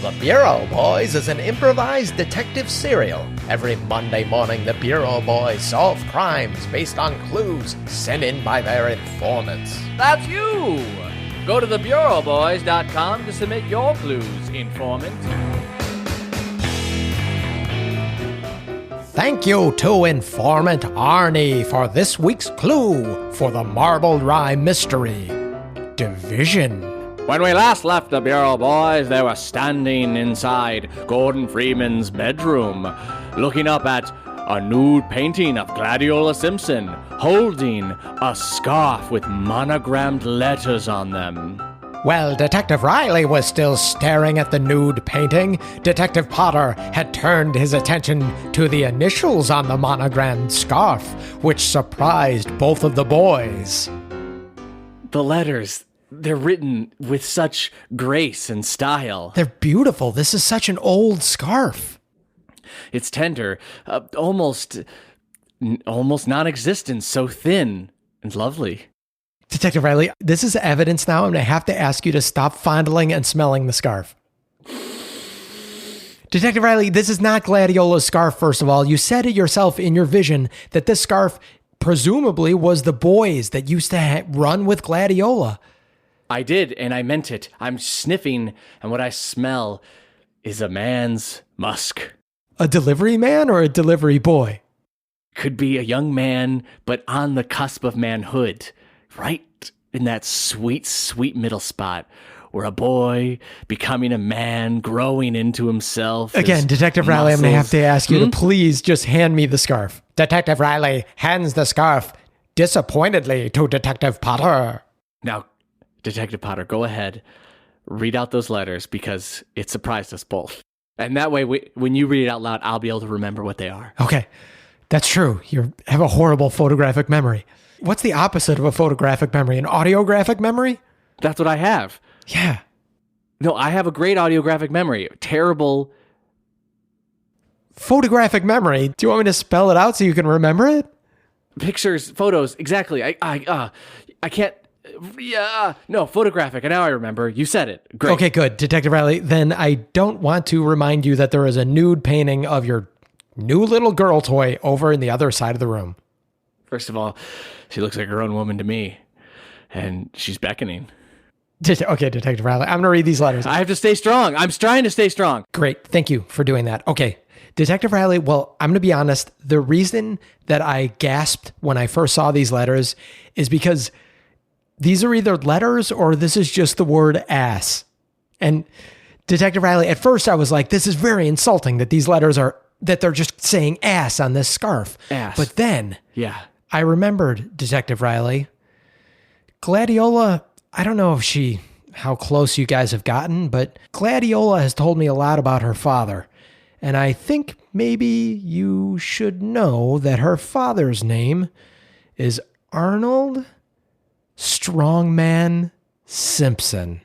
The Bureau Boys is an improvised detective serial. Every Monday morning, the Bureau Boys solve crimes based on clues sent in by their informants. That's you! Go to thebureauboys.com to submit your clues, informant. Thank you to Informant Arnie for this week's clue for the Marbled Rye Mystery. Division. When we last left the Bureau Boys, they were standing inside Gordon Freeman's bedroom, looking up at a nude painting of Gladiola Simpson, holding a scarf with monogrammed letters on them. While Detective Riley was still staring at the nude painting, Detective Potter had turned his attention to the initials on the monogrammed scarf, which surprised both of the boys. The letters, they're written with such grace and style. They're beautiful. This is such an old scarf. It's tender, almost non-existent, so thin and lovely. Detective Riley, this is evidence now. I'm going to have to ask you to stop fondling and smelling the scarf. Detective Riley, this is not Gladiola's scarf, first of all. You said it yourself in your vision that this scarf presumably was the boys that used to run with Gladiola. I did, and I meant it. I'm sniffing, and what I smell is a man's musk. A delivery man or a delivery boy? Could be a young man, but on the cusp of manhood. Right in that sweet, sweet middle spot where a boy becoming a man, growing into himself. Again, Detective Riley, I'm going to have to ask you to please just hand me the scarf. Detective Riley hands the scarf disappointedly to Detective Potter. Now, Detective Potter, go ahead. Read out those letters because it surprised us both. And that way, when you read it out loud, I'll be able to remember what they are. Okay, that's true. You have a horrible photographic memory. What's the opposite of a photographic memory? An audiographic memory? That's what I have. Yeah. No, I have a great audiographic memory. Terrible. Photographic memory? Do you want me to spell it out so you can remember it? Pictures, photos, exactly. I can't. Yeah, no, photographic. And now I remember. You said it. Great. Okay, good. Detective Riley, then I don't want to remind you that there is a nude painting of your new little girl toy over in the other side of the room. First of all, she looks like a grown woman to me, and she's beckoning. Okay, Detective Riley, I'm going to read these letters. I have to stay strong. I'm trying to stay strong. Great. Thank you for doing that. Okay, Detective Riley, well, I'm going to be honest. The reason that I gasped when I first saw these letters is because these are either letters or this is just the word ass. And Detective Riley, at first I was like, this is very insulting that these letters are, that they're just saying ass on this scarf. Ass. But then Yeah. I remembered, Detective Riley, Gladiola, I don't know how close you guys have gotten, but Gladiola has told me a lot about her father. And I think maybe you should know that her father's name is Arnold Strongman Simpson.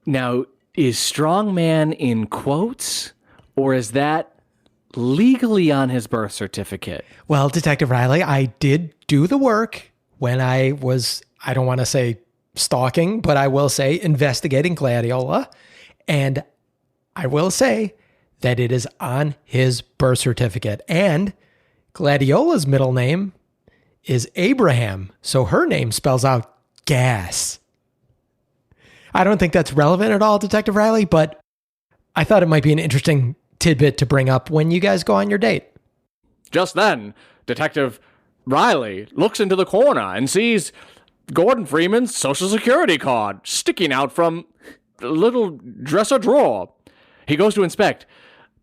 Now, is strongman in quotes, or is that legally on his birth certificate? Well, Detective Riley, I did do the work when I was, I don't want to say stalking, but I will say investigating Gladiola. And I will say that it is on his birth certificate. And Gladiola's middle name is Abraham. So her name spells out gas. I don't think that's relevant at all, Detective Riley, but I thought it might be an interesting tidbit to bring up when you guys go on your date. Just then, Detective Riley looks into the corner and sees Gordon Freeman's Social Security card sticking out from a little dresser drawer. He goes to inspect.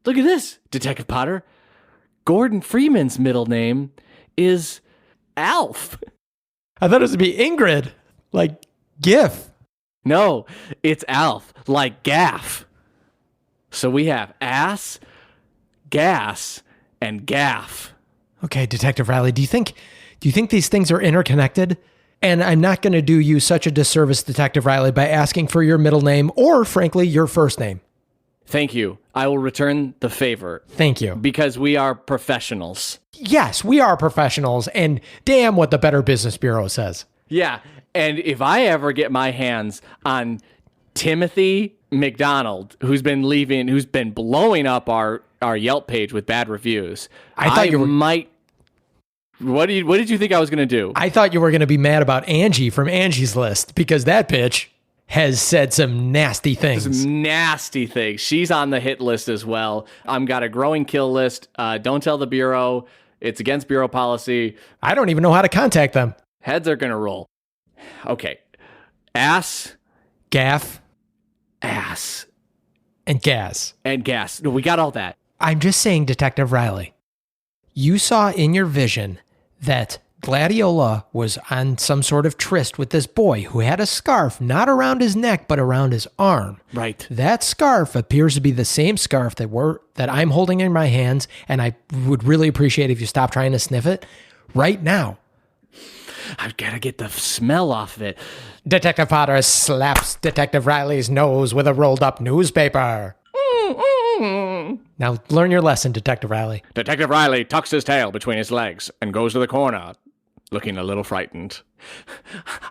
Look at this, Detective Potter. Gordon Freeman's middle name is Alf. I thought it was to be Ingrid, like GIF. No, it's Alf, like gaff. So we have ass, gas, and gaff. Okay, Detective Riley, do you think these things are interconnected? And I'm not going to do you such a disservice, Detective Riley, by asking for your middle name or, frankly, your first name. Thank you. I will return the favor. Thank you. Because we are professionals. Yes, we are professionals, and damn what the Better Business Bureau says. Yeah, and if I ever get my hands on Timothy McDonald, who's been blowing up our Yelp page with bad reviews. I thought What did you think I was going to do? I thought you were going to be mad about Angie from Angie's List, because that bitch has said some nasty things. She's on the hit list as well. I've got a growing kill list. Don't tell the Bureau. It's against Bureau policy. I don't even know how to contact them. Heads are going to roll. Okay. Ass. Gaff. Ass. And gas. And gas. No, we got all that. I'm just saying, Detective Riley, you saw in your vision that Gladiola was on some sort of tryst with this boy who had a scarf, not around his neck, but around his arm. Right. That scarf appears to be the same scarf that I'm holding in my hands, and I would really appreciate if you stop trying to sniff it right now. I've got to get the smell off of it. Detective Potter slaps Detective Riley's nose with a rolled up newspaper. Now learn your lesson, Detective Riley. Detective Riley tucks his tail between his legs and goes to the corner, looking a little frightened.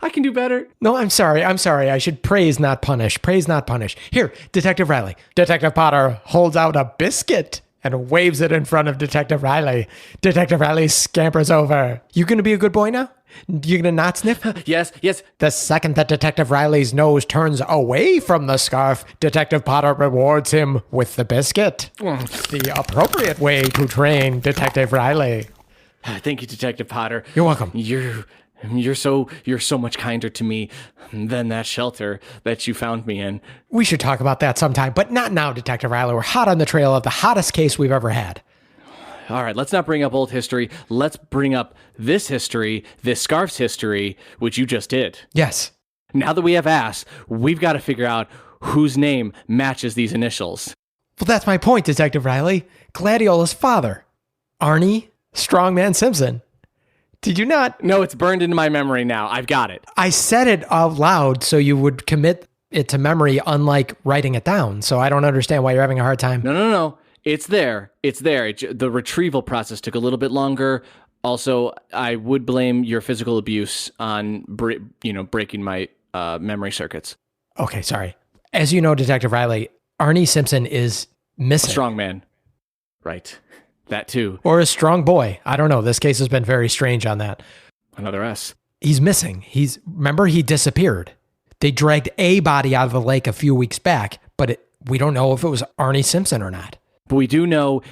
I can do better. No, I'm sorry. I should praise, not punish. Praise, not punish. Here, Detective Riley. Detective Potter holds out a biscuit and waves it in front of Detective Riley. Detective Riley scampers over. You gonna be a good boy now? You gonna not sniff? Yes. The second that Detective Riley's nose turns away from the scarf, Detective Potter rewards him with the biscuit. The appropriate way to train Detective Riley. Thank you, Detective Potter. You're welcome. You're so much kinder to me than that shelter that you found me in. We should talk about that sometime, but not now, Detective Riley. We're hot on the trail of the hottest case we've ever had. All right, let's not bring up old history. Let's bring up this history, this scarf's history, which you just did. Yes. Now that we have ass, we've got to figure out whose name matches these initials. Well, that's my point, Detective Riley. Gladiola's father, Arnie Strongman Simpson. Did you not? No, it's burned into my memory now. I've got it. I said it out loud so you would commit it to memory, unlike writing it down. So I don't understand why you're having a hard time. No. It's there. The retrieval process took a little bit longer. Also, I would blame your physical abuse on, breaking my memory circuits. Okay, sorry. As you know, Detective Riley, Arnie Simpson is missing. Strong man. Right. That too. Or a strong boy. I don't know. This case has been very strange on that. Another S. He's missing. Remember, he disappeared. They dragged a body out of the lake a few weeks back, but we don't know if it was Arnie Simpson or not. But we do know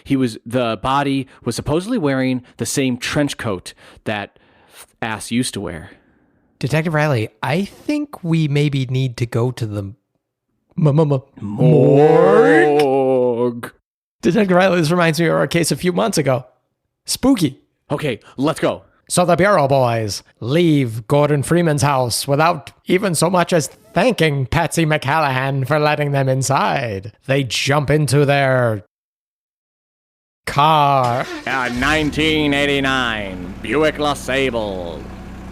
the body was supposedly wearing the same trench coat that Ass used to wear. Detective Riley, I think we maybe need to go to the morgue. Detective Riley, this reminds me of our case a few months ago. Spooky. Okay, let's go. So the Bureau boys leave Gordon Freeman's house without even so much as thanking Patsy McCallahan for letting them inside. They jump into their car. 1989 Buick LeSabre.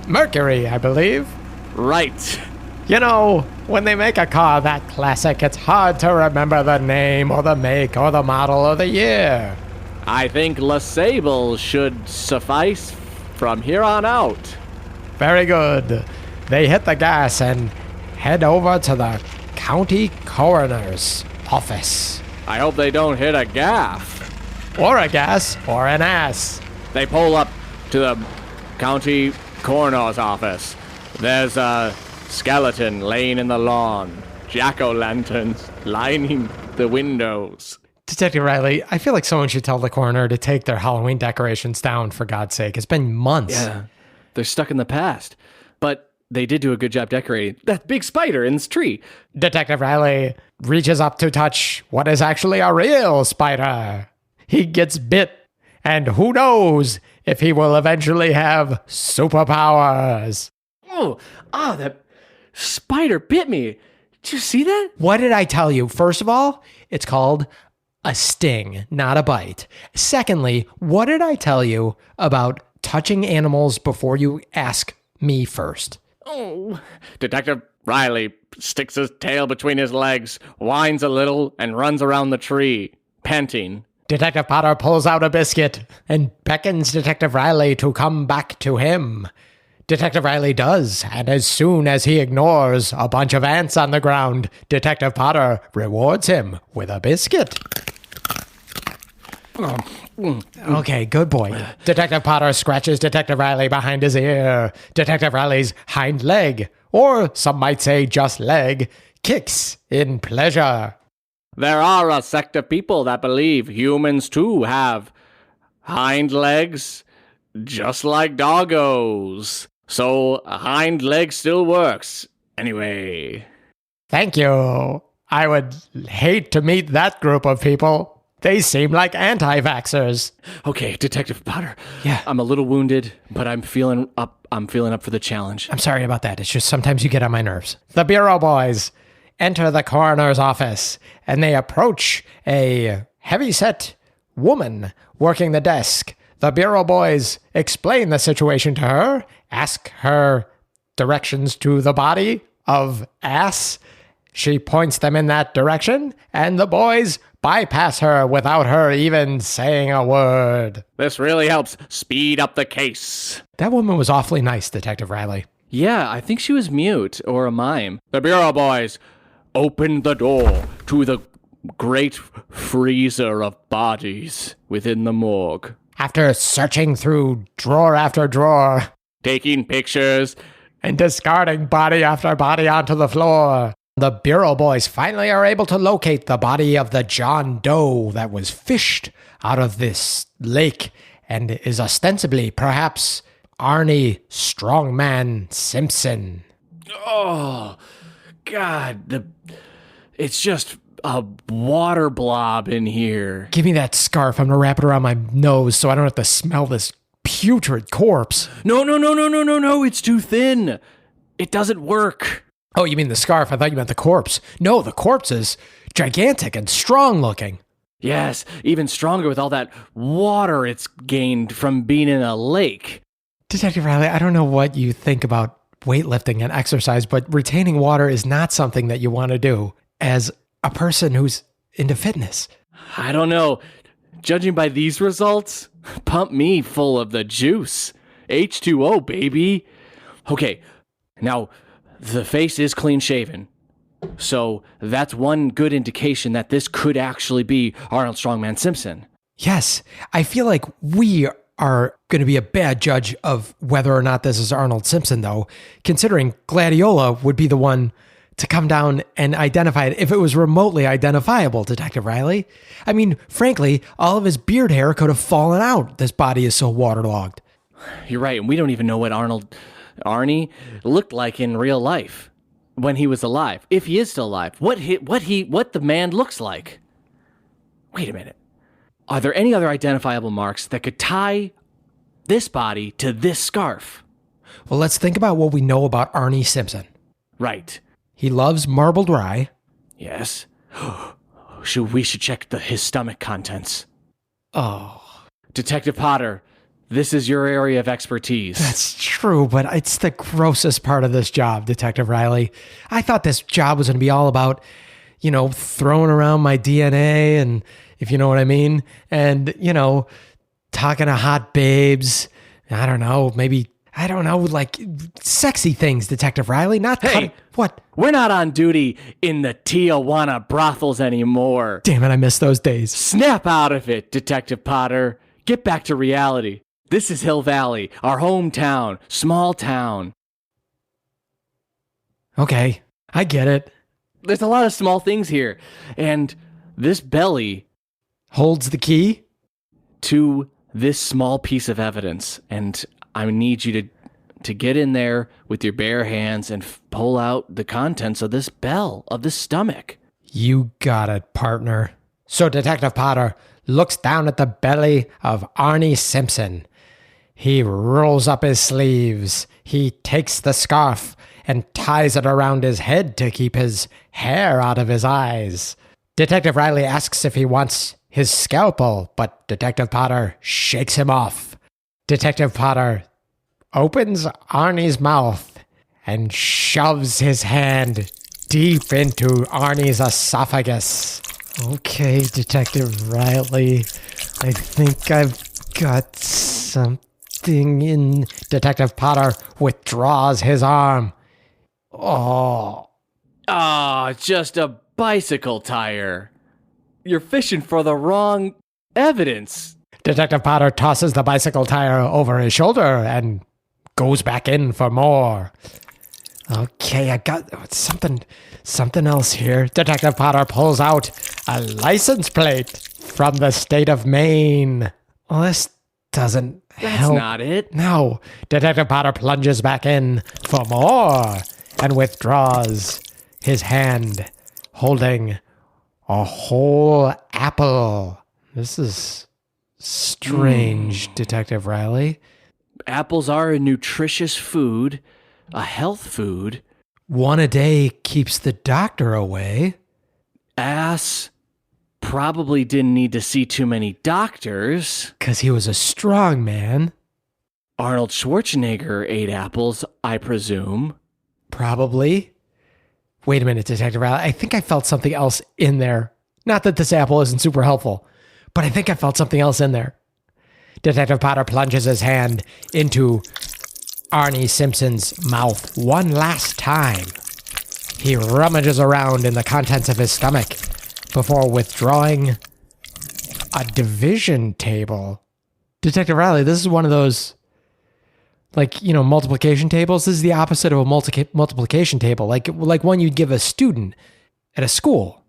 Mercury, I believe. Right. You know, when they make a car that classic, it's hard to remember the name or the make or the model or the year. I think LeSabre should suffice from here on out. Very good. They hit the gas and head over to the county coroner's office. I hope they don't hit a gaff. Or a gas, or an ass. They pull up to the county coroner's office. There's a skeleton laying in the lawn. Jack-o'-lanterns lining the windows. Detective Riley, I feel like someone should tell the coroner to take their Halloween decorations down, for God's sake. It's been months. Yeah, they're stuck in the past. But they did do a good job decorating that big spider in this tree. Detective Riley reaches up to touch what is actually a real spider. He gets bit, and who knows if he will eventually have superpowers. That spider bit me. Did you see that? What did I tell you? First of all, it's called a sting, not a bite. Secondly, what did I tell you about touching animals before you ask me first? Oh, Detective Riley sticks his tail between his legs, whines a little, and runs around the tree, panting. Detective Potter pulls out a biscuit and beckons Detective Riley to come back to him. Detective Riley does, and as soon as he ignores a bunch of ants on the ground, Detective Potter rewards him with a biscuit. Okay, good boy. Detective Potter scratches Detective Riley behind his ear. Detective Riley's hind leg, or some might say just leg, kicks in pleasure. There are a sect of people that believe humans too have hind legs, just like doggos. So a hind leg still works. Anyway. Thank you. I would hate to meet that group of people. They seem like anti-vaxxers. Okay, Detective Potter. Yeah. I'm a little wounded, but I'm feeling up for the challenge. I'm sorry about that. It's just sometimes you get on my nerves. The Bureau boys enter the coroner's office, and they approach a heavy-set woman working the desk. The Bureau boys explain the situation to her, ask her directions to the body of ass. She points them in that direction, and the boys bypass her without her even saying a word. This really helps speed up the case. That woman was awfully nice, Detective Riley. Yeah, I think she was mute or a mime. The Bureau boys open the door to the great freezer of bodies within the morgue. After searching through drawer after drawer, Taking pictures, and discarding body after body onto the floor, the Bureau boys finally are able to locate the body of the John Doe that was fished out of this lake and is ostensibly perhaps Arnie Strongman Simpson. oh, God, it's just a water blob in here. Give me that scarf. I'm going to wrap it around my nose so I don't have to smell this putrid corpse. No, it's too thin. It doesn't work. Oh, you mean the scarf? I thought you meant the corpse. No, the corpse is gigantic and strong looking. Yes, even stronger with all that water it's gained from being in a lake. Detective Riley, I don't know what you think about weightlifting and exercise, but retaining water is not something that you want to do as a person who's into fitness. I don't know. Judging by these results, pump me full of the juice. H2O, baby. Okay, now the face is clean shaven. So that's one good indication that this could actually be Arnold Strongman Simpson. Yes, I feel like we are going to be a bad judge of whether or not this is Arnold Simpson, though, considering Gladiola would be the one to come down and identify it if it was remotely identifiable, Detective Riley. I mean, frankly, all of his beard hair could have fallen out. This body is so waterlogged. You're right, and we don't even know what Arnie looked like in real life when he was alive. If he is still alive, what the man looks like. Wait a minute. Are there any other identifiable marks that could tie this body to this scarf? Well, let's think about what we know about Arnie Simpson. Right. He loves marbled rye. Yes. We should check his stomach contents. Oh. Detective Potter, this is your area of expertise. That's true, but it's the grossest part of this job, Detective Riley. I thought this job was going to be all about, throwing around my DNA and, if you know what I mean, and, talking to hot babes. I don't know, like sexy things, Detective Riley, not Hey, what? We're not on duty in the Tijuana brothels anymore. Damn it, I miss those days. Snap out of it, Detective Potter. Get back to reality. This is Hill Valley, our hometown, small town. Okay, I get it. There's a lot of small things here, and this belly Holds the key? to this small piece of evidence, and I need you to get in there with your bare hands and pull out the contents of this stomach. You got it, partner. So Detective Potter looks down at the belly of Arnie Simpson. He rolls up his sleeves. He takes the scarf and ties it around his head to keep his hair out of his eyes. Detective Riley asks if he wants his scalpel, but Detective Potter shakes him off. Detective Potter opens Arnie's mouth and shoves his hand deep into Arnie's esophagus. Okay, Detective Riley, I think I've got something twisting in. Detective Potter withdraws his arm. Oh. Ah, just a bicycle tire. You're fishing for the wrong evidence. Detective Potter tosses the bicycle tire over his shoulder and goes back in for more. Okay, I got something else here. Detective Potter pulls out a license plate from the state of Maine. Well, this doesn't help. That's not it. No. Detective Potter plunges back in for more and withdraws his hand holding a whole apple. This is strange, Detective Riley. Apples are a nutritious food, a health food. One a day keeps the doctor away. Ass probably didn't need to see too many doctors. 'Cause he was a strong man. Arnold Schwarzenegger ate apples, I presume. Probably. Wait a minute, Detective Riley. I think I felt something else in there. Not that this apple isn't super helpful, but I think I felt something else in there. Detective Potter plunges his hand into Arnie Simpson's mouth one last time. He rummages around in the contents of his stomach before withdrawing a division table. Detective Riley, this is one of those, multiplication tables. This is the opposite of a multiplication table, like one you'd give a student at a school.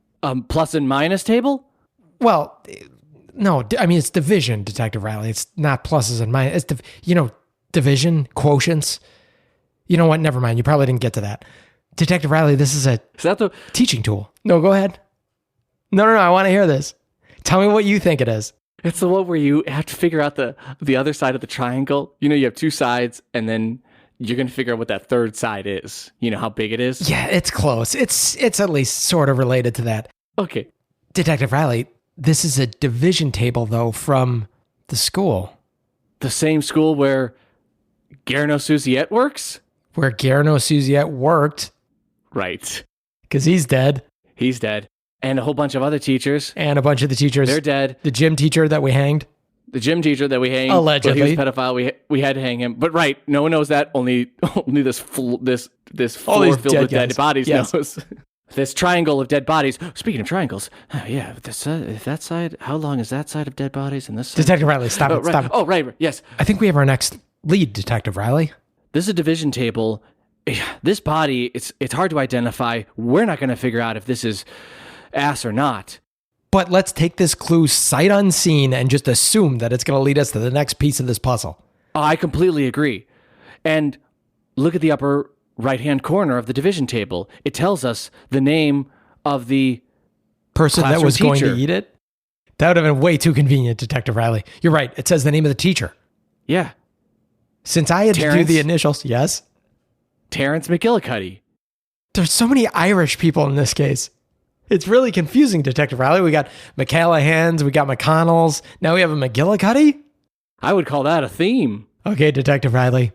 Plus and minus table? Well, no, I mean, it's division, Detective Riley. It's not pluses and minuses. It's, division, quotients. You know what? Never mind. You probably didn't get to that. Detective Riley, this is Is that the teaching tool. No, go ahead. No, I want to hear this. Tell me what you think it is. It's the one where you have to figure out the other side of the triangle. You have two sides, and then you're going to figure out what that third side is. You know how big it is? Yeah, it's close. It's at least sort of related to that. Okay. Detective Riley, this is a division table, though, from the school. The same school where Guerno Suzette works? Where Guerno Suzette worked. Right. Because he's dead. He's dead. And a whole bunch of other teachers. And a bunch of the teachers. They're dead. The gym teacher that we hanged. The gym teacher that we hanged. Allegedly. He was a pedophile. We had to hang him. But right, no one knows that. Only this floor filled with dead bodies knows. This triangle of dead bodies. Speaking of triangles, if that side, how long is that side of dead bodies and this side? Detective Riley, stop it. Oh, right, yes. I think we have our next lead, Detective Riley. This is a division table. This body, it's hard to identify. We're not going to figure out if this is ass or not. But let's take this clue sight unseen and just assume that it's going to lead us to the next piece of this puzzle. I completely agree. And look at the upper right-hand corner of the division table. It tells us the name of the person that was teacher. going to eat it. That would have been way too convenient, Detective Riley. You're right. It says the name of the teacher. Yeah. Since I had to do the initials, yes? Terrence McGillicuddy. There's so many Irish people in this case. It's really confusing, Detective Riley. We got McCallaghan's, we got McConnell's. Now we have a McGillicuddy? I would call that a theme. Okay, Detective Riley.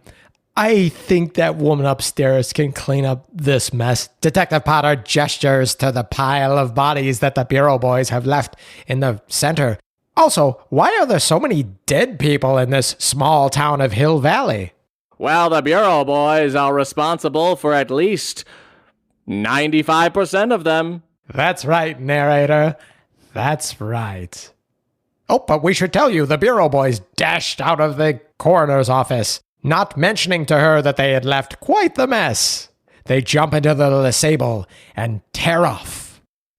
I think that woman upstairs can clean up this mess. Detective Potter gestures to the pile of bodies that the Bureau boys have left in the center. Also, why are there so many dead people in this small town of Hill Valley? Well, the Bureau boys are responsible for at least 95% of them. That's right, narrator. That's right. Oh, but we should tell you, the Bureau boys dashed out of the coroner's office, not mentioning to her that they had left quite the mess. They jump into the LeSable and tear off.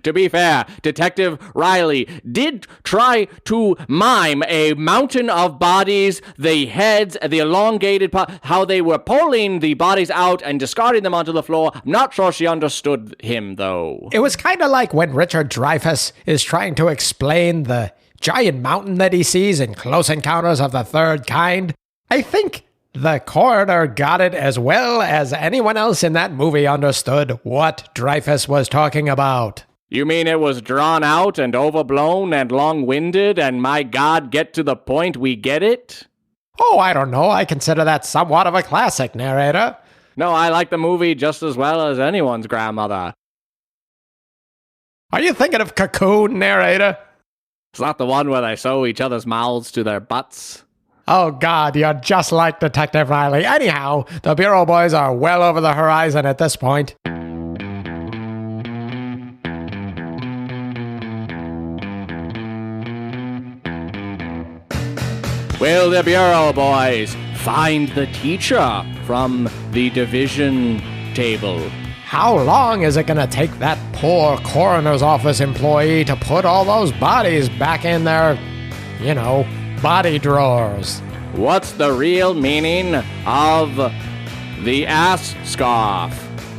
To be fair, Detective Riley did try to mime a mountain of bodies, the heads, the elongated how they were pulling the bodies out and discarding them onto the floor. I'm not sure she understood him, though. It was kind of like when Richard Dreyfuss is trying to explain the giant mountain that he sees in Close Encounters of the Third Kind. I think the coroner got it as well as anyone else in that movie understood what Dreyfuss was talking about. You mean it was drawn out and overblown and long-winded and, my God, get to the point, we get it? Oh, I don't know. I consider that somewhat of a classic, narrator. No, I like the movie just as well as anyone's grandmother. Are you thinking of Cocoon, narrator? It's not the one where they sew each other's mouths to their butts. Oh, God, you're just like Detective Riley. Anyhow, the Bureau Boys are well over the horizon at this point. Will the Bureau Boys find the teacher from the division table? How long is it going to take that poor coroner's office employee to put all those bodies back in their, body drawers? What's the real meaning of the ass scarf?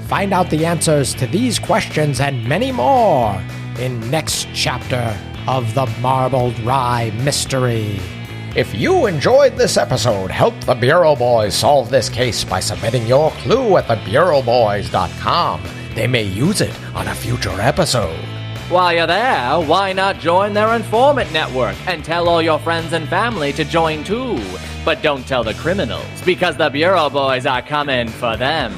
Find out the answers to these questions and many more in next chapter of the Marbled Rye Mystery. If you enjoyed this episode, help the Bureau Boys solve this case by submitting your clue at thebureauboys.com. They may use it on a future episode. While you're there, why not join their Informant network and tell all your friends and family to join too? But don't tell the criminals, because the Bureau Boys are coming for them.